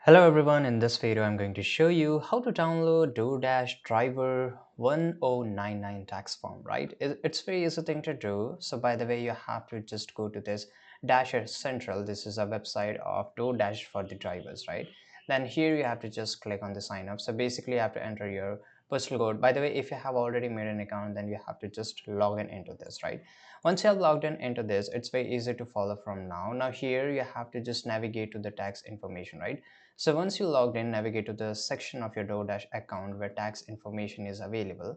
Hello everyone, in this video I'm going to show you how to download Doordash driver 1099 tax form, right? It's very easy thing to do. So by the way, you have to just go to this Dasher Central. This is a website of Doordash for the drivers, right? Then here you have to just click on the sign up. So basically you have to enter your postal code. By the way, if you have already made an account, then you have to just log in into this, right? Once you have logged in into this, it's very easy to follow from now. Now here you have to just navigate to the tax information, right? So once you logged in, navigate to the section of your DoorDash account where tax information is available.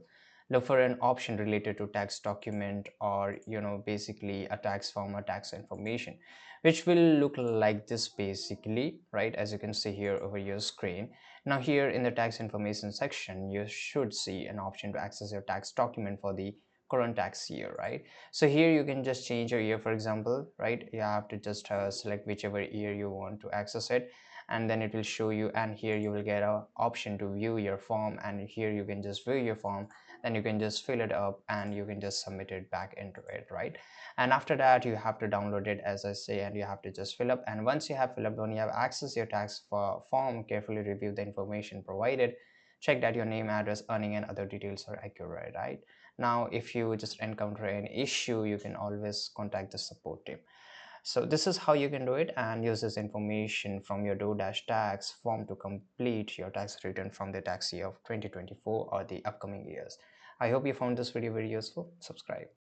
Look for an option related to tax document or basically a tax form or tax information, which will look like this basically, right? As you can see here over your screen. Now here in the tax information section, you should see an option to access your tax document for the current tax year, right? So here you can just change your year, for example, right? You have to just select whichever year you want to access it, and then it will show you, and here you will get a option to view your form, and here you can just view your form. Then you can just fill it up and you can just submit it back into it, right? And after that you have to download it, as I say, and you have to just fill up. And once you have filled up, when you have access your tax form, carefully review the information provided. Check that your name, address, earning and other details are accurate, right? Now if you just encounter an issue, you can always contact the support team. So this is how you can do it, and use this information from your DoorDash tax form to complete your tax return from the tax year of 2024 or the upcoming years. I hope you found this video very useful. Subscribe.